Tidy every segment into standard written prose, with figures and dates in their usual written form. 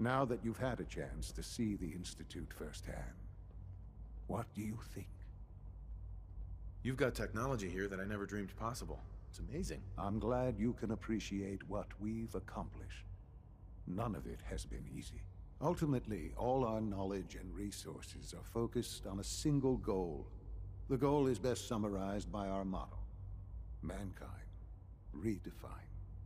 Now that you've had a chance to see the Institute firsthand, what do you think? You've got technology here that I never dreamed possible. It's amazing. I'm glad you can appreciate what we've accomplished. None of it has been easy. Ultimately, all our knowledge and resources are focused on a single goal. The goal is best summarized by our motto: mankind, redefined.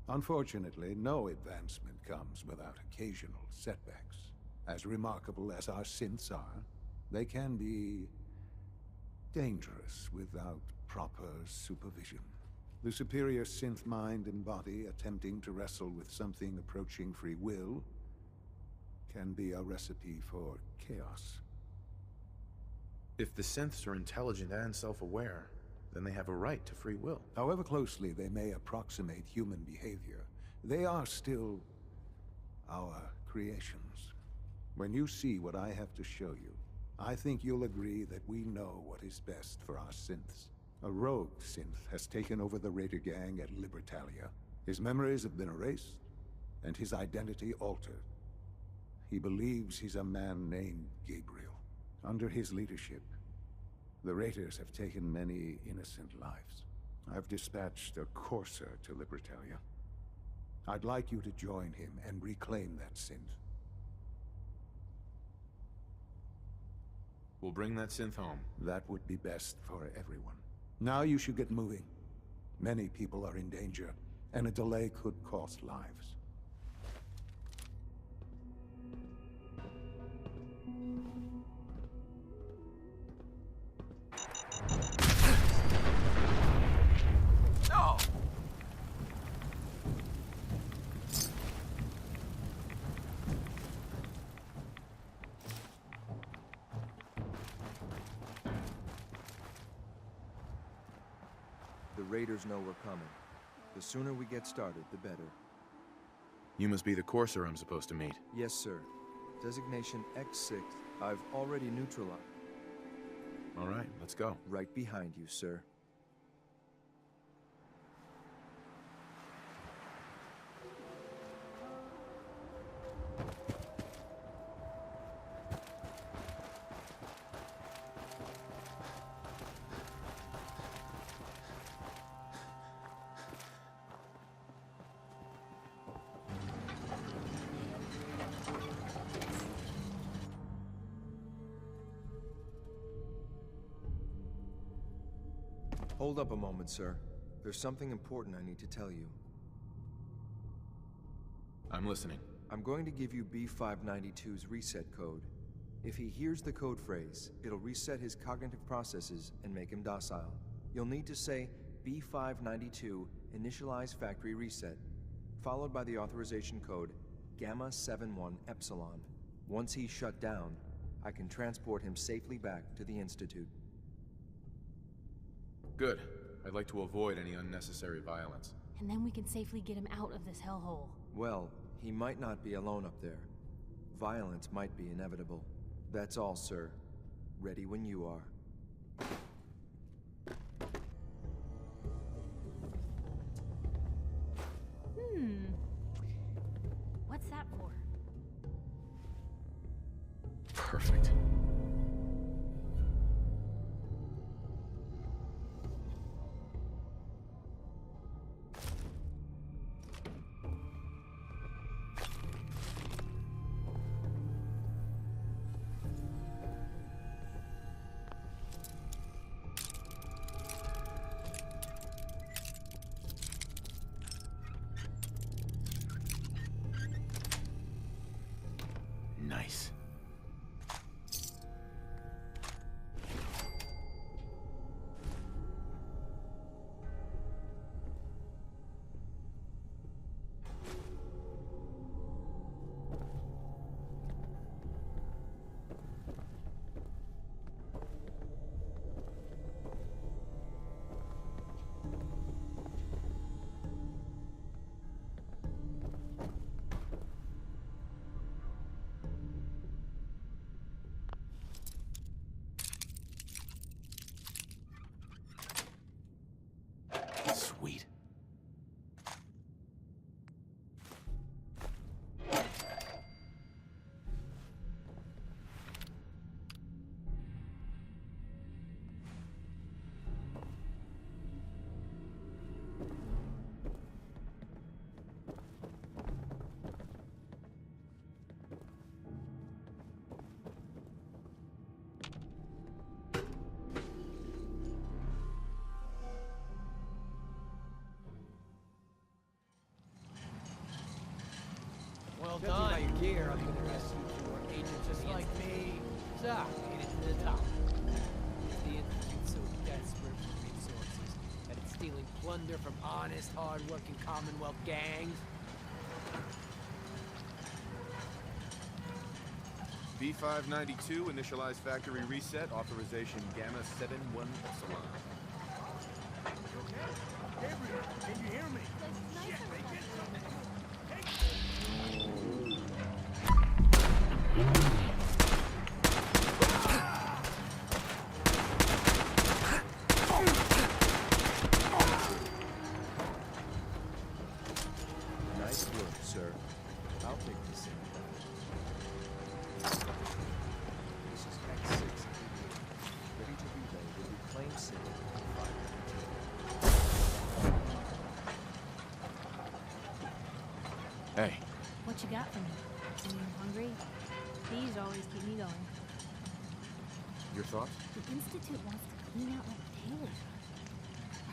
Unfortunately, no advancement comes without occasional setbacks. As remarkable as our synths are, they can be dangerous without proper supervision. The superior synth mind and body attempting to wrestle with something approaching free will can be a recipe for chaos. If the synths are intelligent and self-aware, then they have a right to free will. However closely they may approximate human behavior, they are still our creations. When you see what I have to show you, I think you'll agree that we know what is best for our synths. A rogue synth has taken over the Raider gang at Libertalia. His memories have been erased, and his identity altered. He believes he's a man named Gabriel. Under his leadership, the Raiders have taken many innocent lives. I've dispatched a courser to Libertalia. I'd like you to join him and reclaim that synth. We'll bring that synth home. That would be best for everyone. Now you should get moving. Many people are in danger, and a delay could cost lives. No! The Raiders know we're coming. The sooner we get started, the better. You must be the courser I'm supposed to meet. Yes, sir. Designation X6. I've already neutralized. All right, let's go. Right behind you, sir. Hold up a moment, sir. There's something important I need to tell you. I'm listening. I'm going to give you B592's reset code. If he hears the code phrase, it'll reset his cognitive processes and make him docile. You'll need to say B592 initialize factory reset, followed by the authorization code Gamma 71 Epsilon. Once he's shut down, I can transport him safely back to the Institute. Good. I'd like to avoid any unnecessary violence. And then we can safely get him out of this hellhole. Well, he might not be alone up there. Violence might be inevitable. That's all, sir. Ready when you are. What's that for? Perfect. Nice. Sweet. Well Judging by done. your gear, I'm gonna guess you are agents Just of the like me. So, made it to the top. Is the Institute so desperate for resources that it's stealing plunder from honest, hard-working Commonwealth gangs? B592, initialize factory reset, authorization Gamma 71 Epsilon. Gabriel, can you hear me? Shit, they did something. Nice work, sir. I'll take this in. This is X688. Ready to relay with reclaim signal at 592. Hey, What you got for me? Are you hungry? These always keep me going. your thoughts? The Institute wants to clean out like Taylor.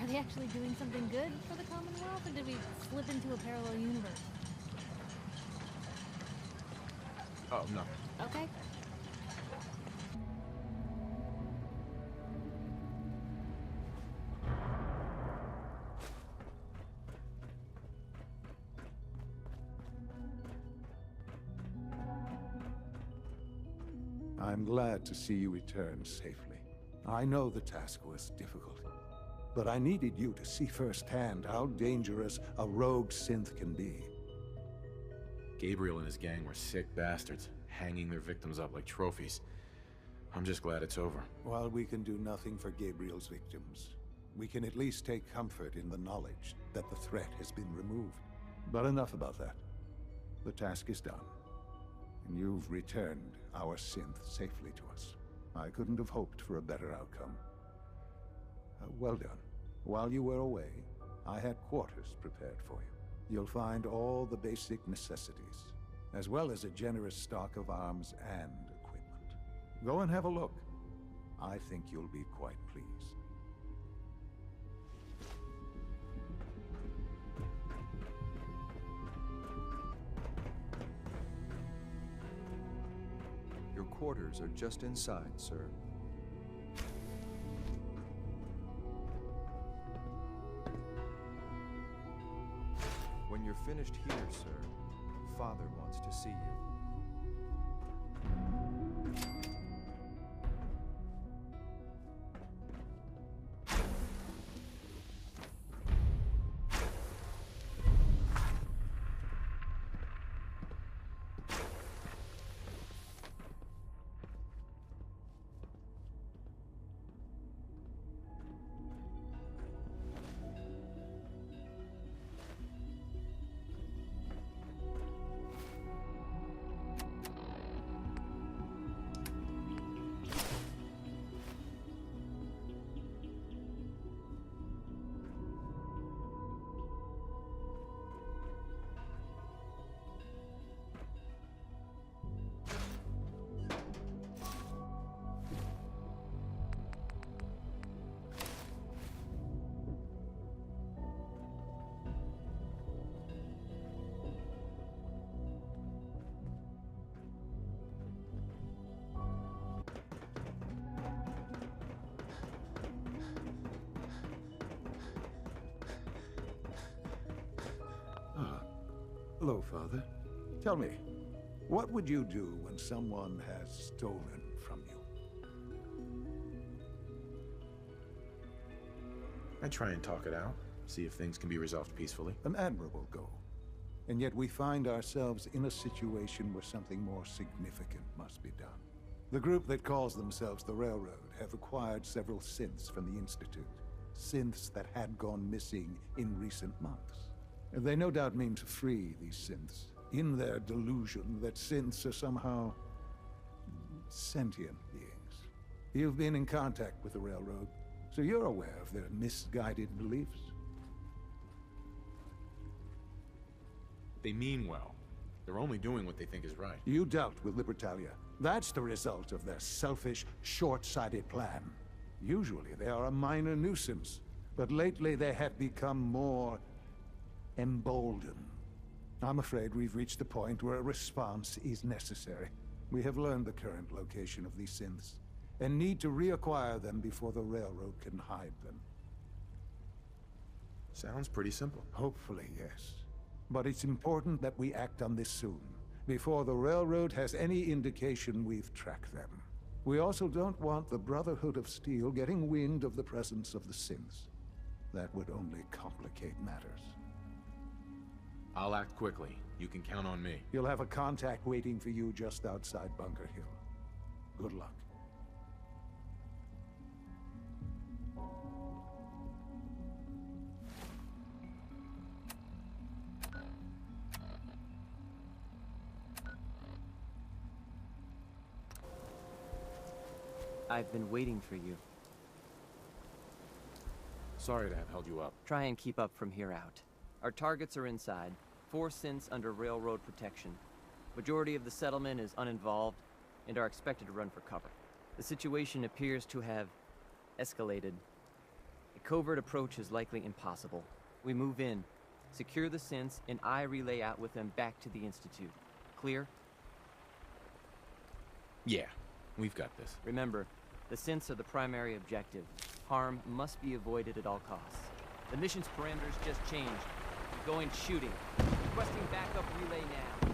Are they actually doing something good for the Commonwealth, or did we slip into a parallel universe? Oh, no. Okay. I'm glad to see you return safely. I know the task was difficult, but I needed you to see firsthand how dangerous a rogue synth can be. Gabriel and his gang were sick bastards, hanging their victims up like trophies. I'm just glad it's over. While we can do nothing for Gabriel's victims, we can at least take comfort in the knowledge that the threat has been removed. But enough about that. The task is done, and you've returned our synth safely to us. I couldn't have hoped for a better outcome. Well done. While you were away, I had quarters prepared for you. You'll find all the basic necessities, as well as a generous stock of arms and equipment. Go and have a look. I think you'll be quite pleased. Your quarters are just inside, sir. When you're finished here, sir, Father wants to see you. Hello, Father. Tell me, what would you do when someone has stolen from you? I try and talk it out, see if things can be resolved peacefully. An admirable goal. And yet we find ourselves in a situation where something more significant must be done. The group that calls themselves the Railroad have acquired several synths from the Institute. Synths that had gone missing in recent months. They no doubt mean to free these synths, in their delusion that synths are somehow sentient beings. You've been in contact with the Railroad, so you're aware of their misguided beliefs. They mean well. They're only doing what they think is right. You dealt with Libertalia. That's the result of their selfish, short-sighted plan. Usually they are a minor nuisance, but lately they have become more emboldened. I'm afraid we've reached the point where a response is necessary. We have learned the current location of these synths, and need to reacquire them before the railroad can hide them. Sounds pretty simple. Hopefully, yes. But it's important that we act on this soon, before the railroad has any indication we've tracked them. We also don't want the Brotherhood of Steel getting wind of the presence of the synths. That would only complicate matters. I'll act quickly. You can count on me. You'll have a contact waiting for you just outside Bunker Hill. Good luck. I've been waiting for you. Sorry to have held you up. Try and keep up from here out. Our targets are inside. 4 synths under railroad protection. Majority of the settlement is uninvolved and are expected to run for cover. The situation appears to have escalated. A covert approach is likely impossible. We move in, secure the synths, and I relay out with them back to the Institute. Clear? Yeah, we've got this. Remember, the synths are the primary objective. Harm must be avoided at all costs. The mission's parameters just changed. We're going shooting. Requesting backup relay now.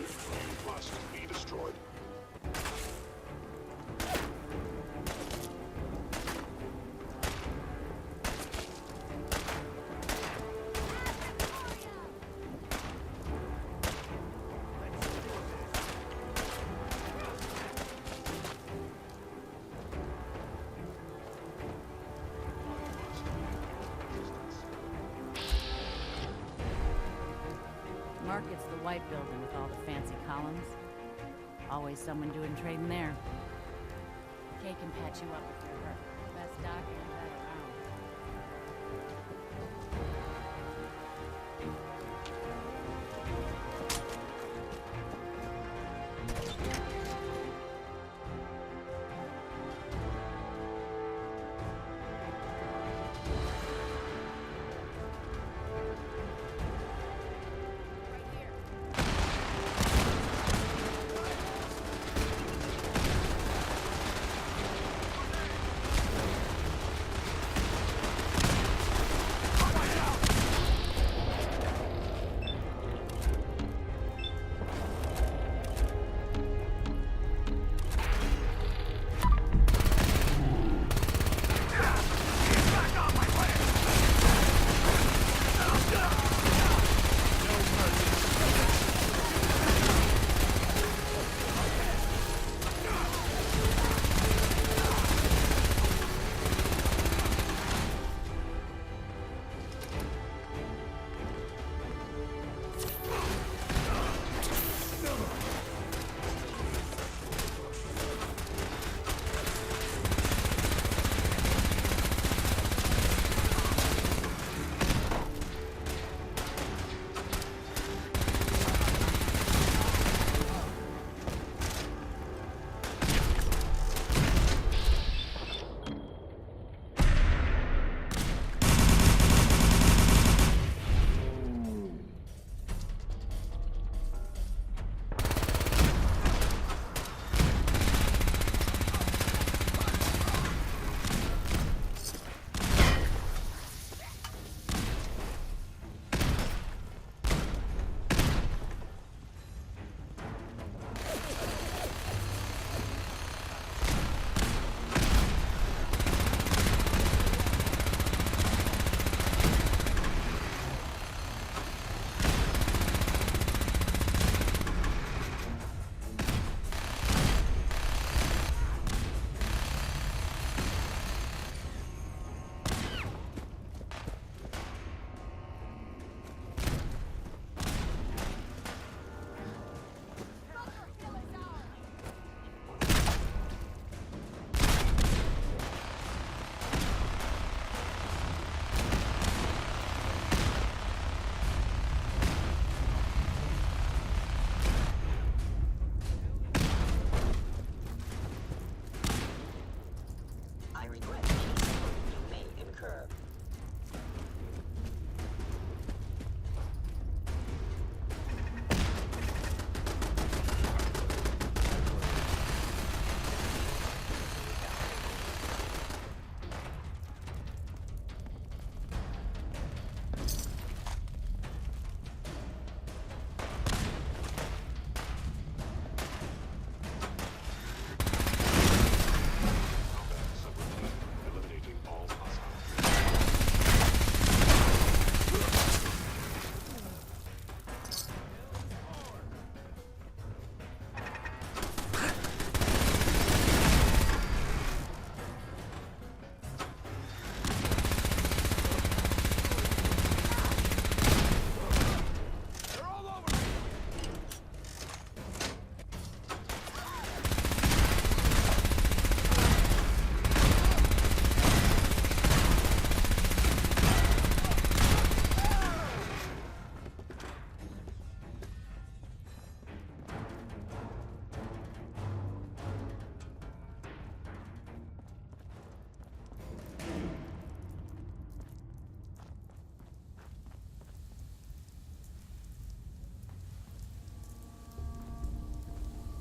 You must be destroyed. Market's the white building with all the fancy columns. Always someone doing trading there. Kay can patch you up if you're hurt. Best doctor in that around.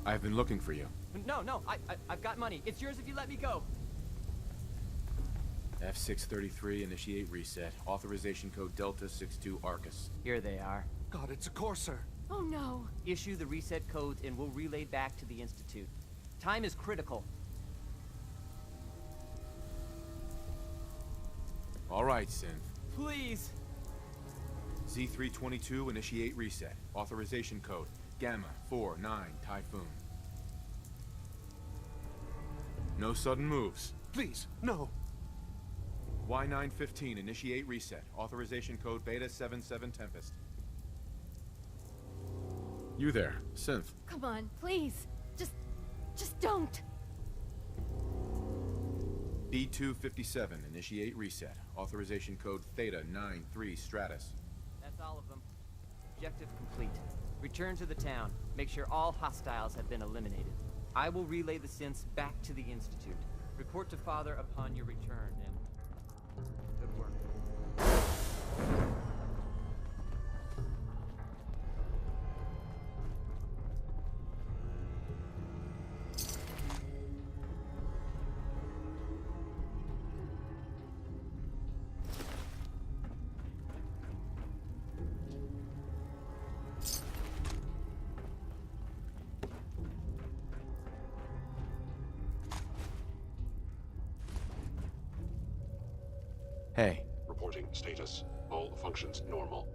I've been looking for you. No, I've got money. It's yours if you let me go. F633, initiate reset. Authorization code Delta 62 Arcus. Here they are. God, it's a Corsair. Oh no. Issue the reset codes and we'll relay back to the Institute. Time is critical. All right, Synth. Please! Z322, initiate reset. Authorization code, Gamma 49 Typhoon. No sudden moves. Please, no. Y915, initiate reset. Authorization code Beta 77 Tempest. You there, Synth. Come on, please. Just don't. B257, initiate reset. Authorization code Theta 93 Stratus. That's all of them. Objective complete. Return to the town. Make sure all hostiles have been eliminated. I will relay the synths back to the Institute. Report to Father upon your return, and good work. Hey. Reporting status. All functions normal.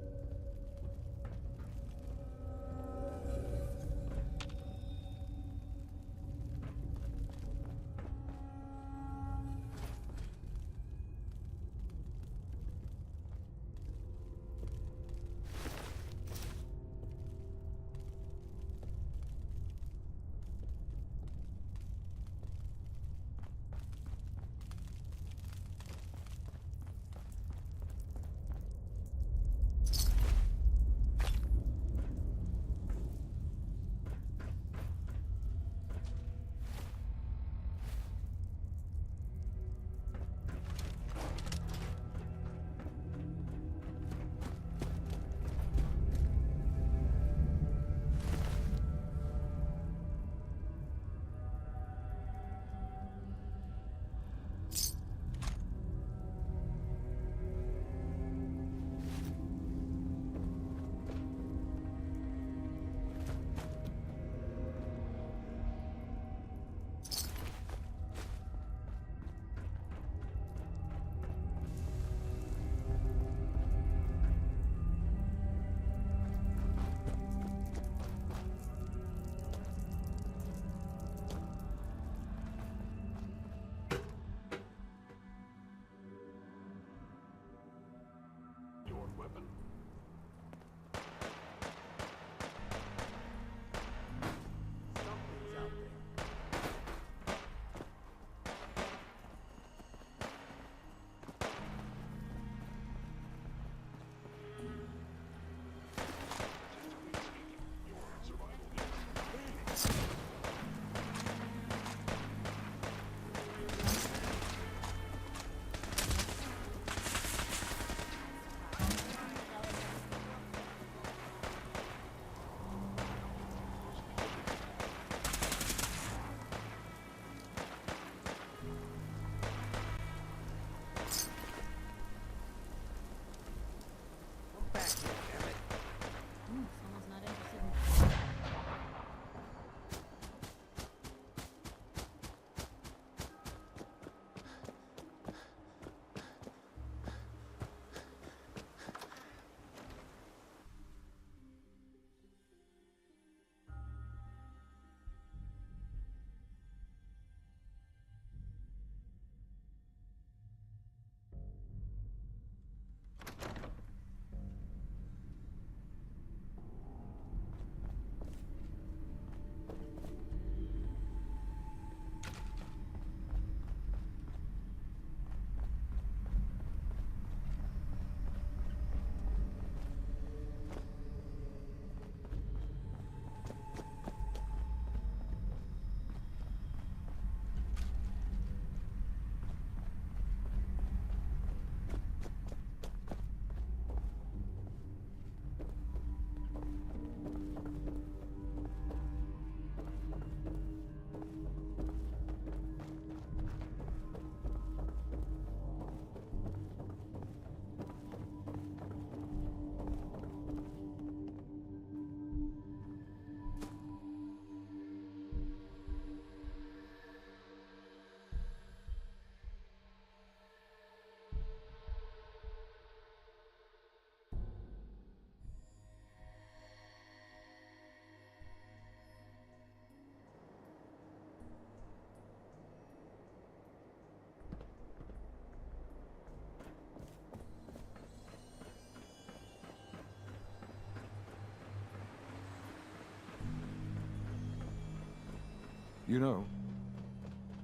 You know,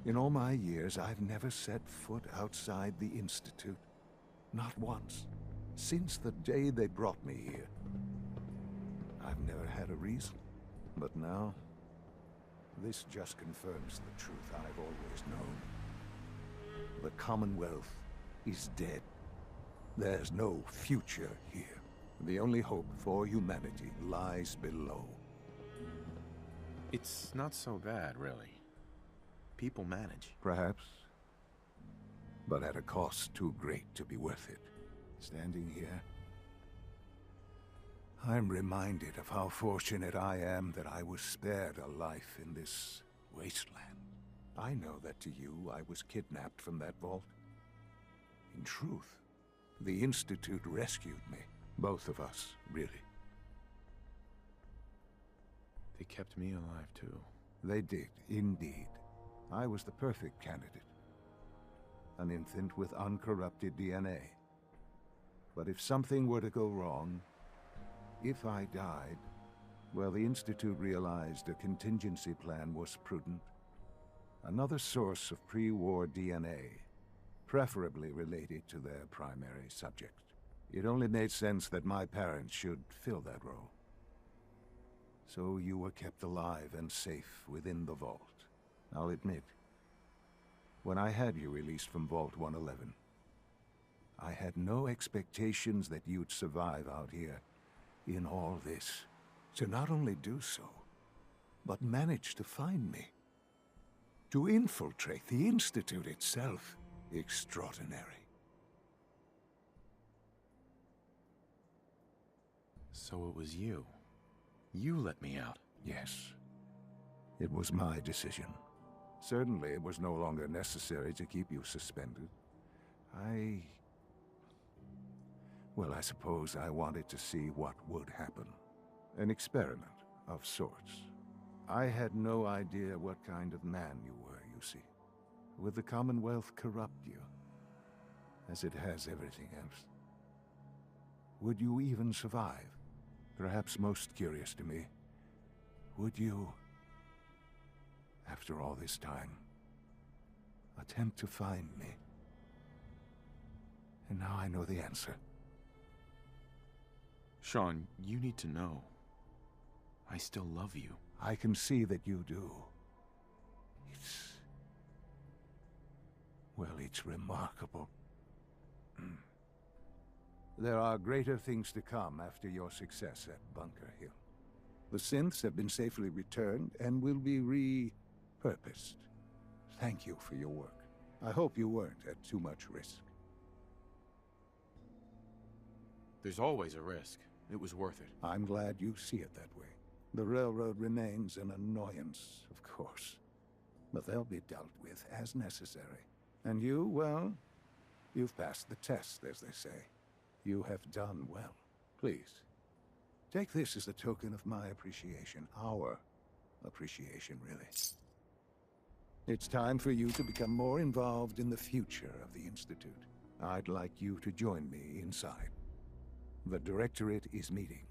in all my years, I've never set foot outside the Institute. Not once. Since the day they brought me here. I've never had a reason. But now, this just confirms the truth I've always known. The Commonwealth is dead. There's no future here. The only hope for humanity lies below. It's not so bad, really. People manage. Perhaps. But at a cost too great to be worth it. Standing here, I'm reminded of how fortunate I am that I was spared a life in this wasteland. I know that to you, I was kidnapped from that vault. In truth, the Institute rescued me. Both of us, really. They kept me alive, too. They did, indeed. I was the perfect candidate. An infant with uncorrupted DNA. But if something were to go wrong, if I died, well, the Institute realized a contingency plan was prudent. Another source of pre-war DNA, preferably related to their primary subject. It only made sense that my parents should fill that role. So you were kept alive and safe within the vault. I'll admit, when I had you released from Vault 111, I had no expectations that you'd survive out here in all this. To not only do so, but manage to find me. To infiltrate the Institute itself. Extraordinary. So it was you. You let me out. Yes. It was my decision. Certainly it was no longer necessary to keep you suspended. Well, I suppose I wanted to see what would happen. An experiment of sorts. I had no idea what kind of man you were, you see. Would the Commonwealth corrupt you, as it has everything else? Would you even survive? Perhaps most curious to me, would you, after all this time, attempt to find me? And now I know the answer. Sean, you need to know. I still love you. I can see that you do. It's remarkable. There are greater things to come after your success at Bunker Hill. The synths have been safely returned and will be repurposed. Thank you for your work. I hope you weren't at too much risk. There's always a risk. It was worth it. I'm glad you see it that way. The railroad remains an annoyance, of course. But they'll be dealt with as necessary. And you, well, you've passed the test, as they say. You have done well. Please, take this as a token of my appreciation. Our appreciation, really. It's time for you to become more involved in the future of the Institute. I'd like you to join me inside. The Directorate is meeting,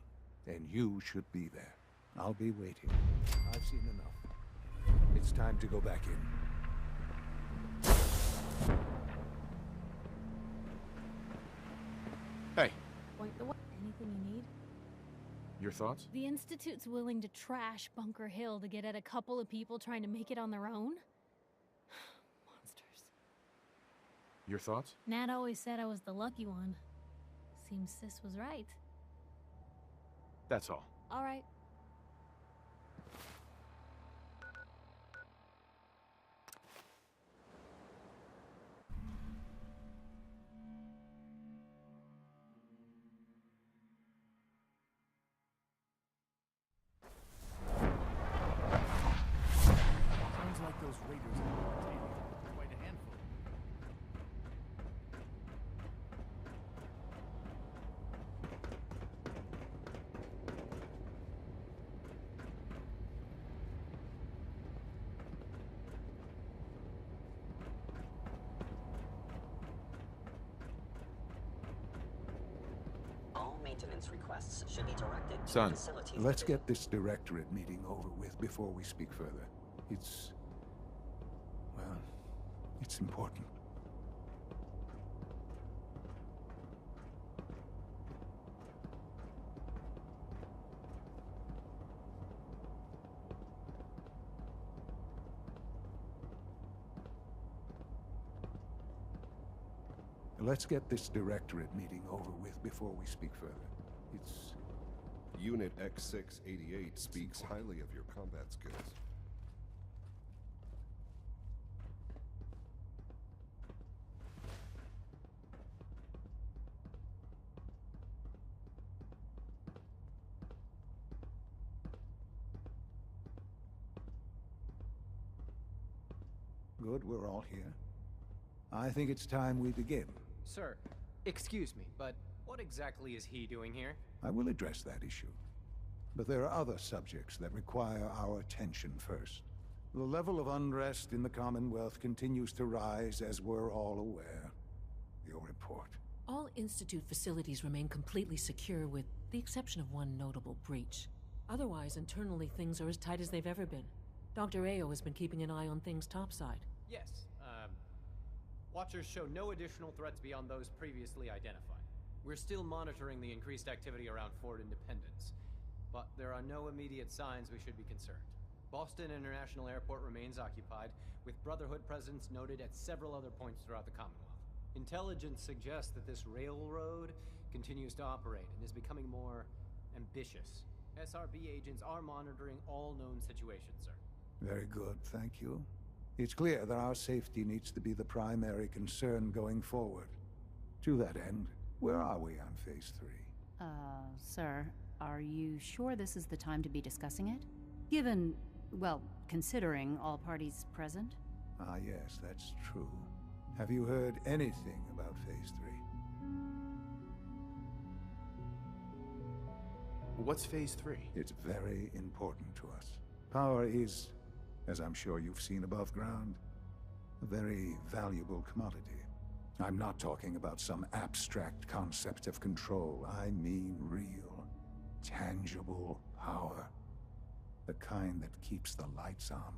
and you should be there. I'll be waiting. I've seen enough. It's time to go back in. Hey. Point the way. Anything you need? Your thoughts? The Institute's willing to trash Bunker Hill to get at a couple of people trying to make it on their own? Monsters. Your thoughts? Nat always said I was the lucky one. Seems Sis was right. That's all. All right. Sounds like those raiders are quite a handful. All maintenance requests should be directed to Son, the facility. Let's get this Directorate meeting over with before we speak further. It's Well, it's important. Let's get this directorate meeting over with before we speak further. It's... Unit X688 speaks highly of your combat skills. Good, we're all here. I think it's time we begin. Sir, excuse me, but what exactly is he doing here? I will address that issue. But there are other subjects that require our attention first. The level of unrest in the Commonwealth continues to rise, as we're all aware. Your report. All Institute facilities remain completely secure, with the exception of one notable breach. Otherwise, internally, things are as tight as they've ever been. Dr. Ayo has been keeping an eye on things topside. Yes, Watchers show no additional threats beyond those previously identified. We're still monitoring the increased activity around Fort Independence, but there are no immediate signs we should be concerned. Boston International Airport remains occupied, with Brotherhood presence noted at several other points throughout the Commonwealth. Intelligence suggests that this railroad continues to operate and is becoming more ambitious. SRB agents are monitoring all known situations, sir. Very good, thank you. It's clear that our safety needs to be the primary concern going forward. To that end, where are we on Phase 3? Sir, are you sure this is the time to be discussing it? Given, well, considering all parties present? Ah, yes, that's true. Have you heard anything about Phase 3? What's Phase 3? It's very important to us. Power is, as I'm sure you've seen above ground, a very valuable commodity. I'm not talking about some abstract concept of control. I mean real, tangible power. The kind that keeps the lights on.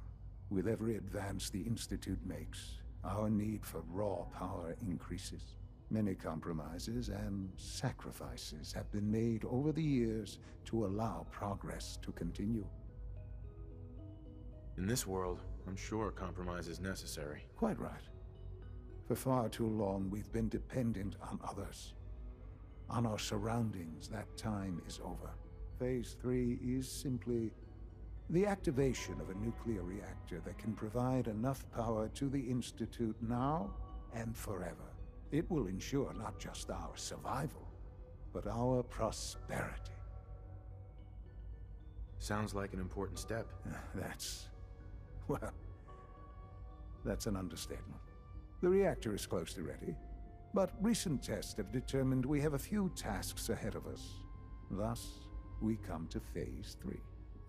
With every advance the Institute makes, our need for raw power increases. Many compromises and sacrifices have been made over the years to allow progress to continue. In this world, I'm sure compromise is necessary. Quite right. For far too long, we've been dependent on others. On our surroundings. That time is over. Phase 3 is simply the activation of a nuclear reactor that can provide enough power to the Institute now and forever. It will ensure not just our survival, but our prosperity. Sounds like an important step. Well, that's an understatement. The reactor is close to ready, but recent tests have determined we have a few tasks ahead of us. Thus, we come to Phase 3,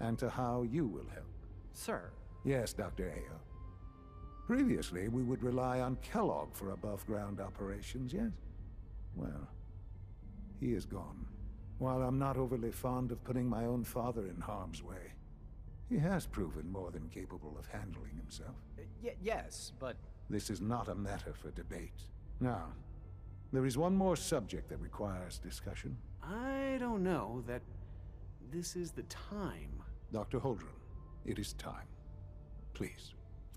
and to how you will help. Sir? Yes, Dr. Ayo. Previously, we would rely on Kellogg for above-ground operations, yes? Well, he is gone. While I'm not overly fond of putting my own father in harm's way, he has proven more than capable of handling himself. Yes, but... This is not a matter for debate. Now, there is one more subject that requires discussion. I don't know that this is the time. Dr. Holdren, it is time. Please.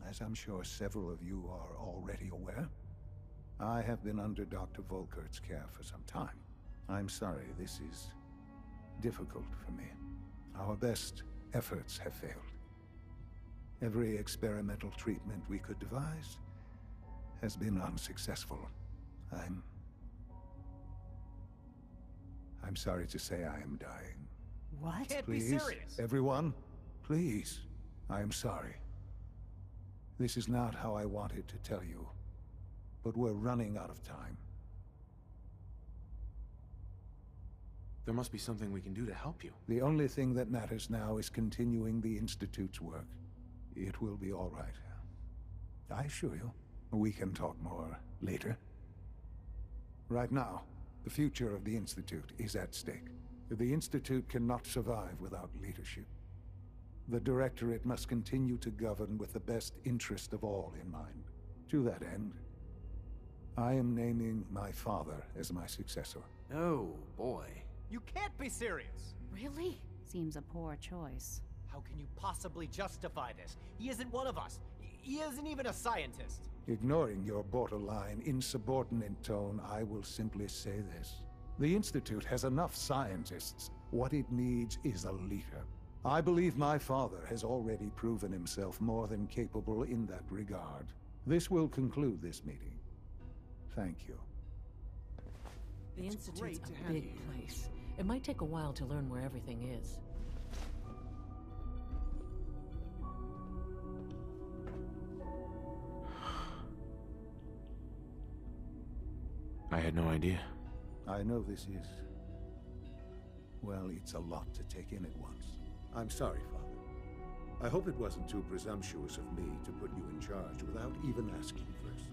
As I'm sure several of you are already aware, I have been under Dr. Volkert's care for some time. I'm sorry, this is difficult for me. Our best efforts have failed. Every experimental treatment we could devise has been unsuccessful. I'm sorry to say I am dying. What? Can't Please, be serious. everyone, please. I am sorry. This is not how I wanted to tell you, but we're running out of time. There must be something we can do to help you. The only thing that matters now is continuing the Institute's work. It will be all right. I assure you. We can talk more later. Right now, the future of the Institute is at stake. The Institute cannot survive without leadership. The Directorate must continue to govern with the best interest of all in mind. To that end, I am naming my father as my successor. Oh, boy. You can't be serious! Really? Seems a poor choice. How can you possibly justify this? He isn't one of us. He isn't even a scientist. Ignoring your borderline, insubordinate tone, I will simply say this. The Institute has enough scientists. What it needs is a leader. I believe my father has already proven himself more than capable in that regard. This will conclude this meeting. Thank you. The Institute's a big place. It might take a while to learn where everything is. I had no idea. I know this is... well, it's a lot to take in at once. I'm sorry, Father. I hope it wasn't too presumptuous of me to put you in charge without even asking first.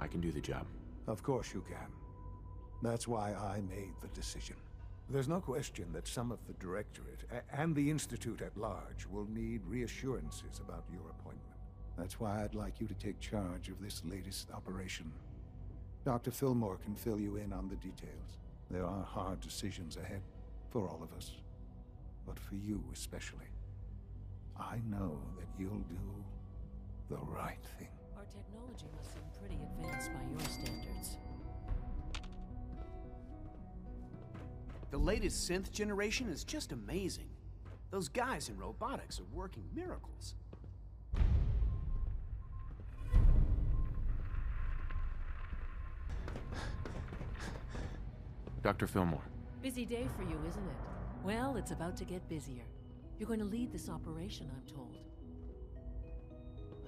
I can do the job. Of course you can. That's why I made the decision. There's no question that some of the Directorate and the Institute at large will need reassurances about your appointment. That's why I'd like you to take charge of this latest operation. Dr. Fillmore can fill you in on the details. There are hard decisions ahead, for all of us. But for you especially. I know that you'll do the right thing. Our technology must seem pretty advanced by your standards. The latest synth generation is just amazing. Those guys in robotics are working miracles. Dr. Fillmore. Busy day for you, isn't it? Well, it's about to get busier. You're going to lead this operation, I'm told.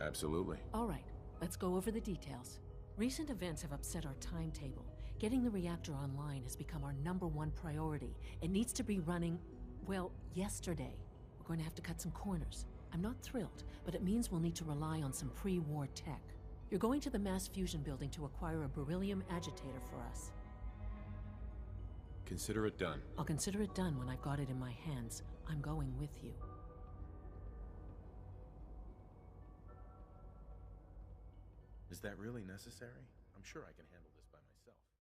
Absolutely. All right, let's go over the details. Recent events have upset our timetable. Getting the reactor online has become our #1 priority. It needs to be running, well, yesterday. We're going to have to cut some corners. I'm not thrilled, but it means we'll need to rely on some pre-war tech. You're going to the mass fusion building to acquire a beryllium agitator for us. Consider it done. I'll consider it done when I've got it in my hands. I'm going with you. Is that really necessary? I'm sure I can handle this.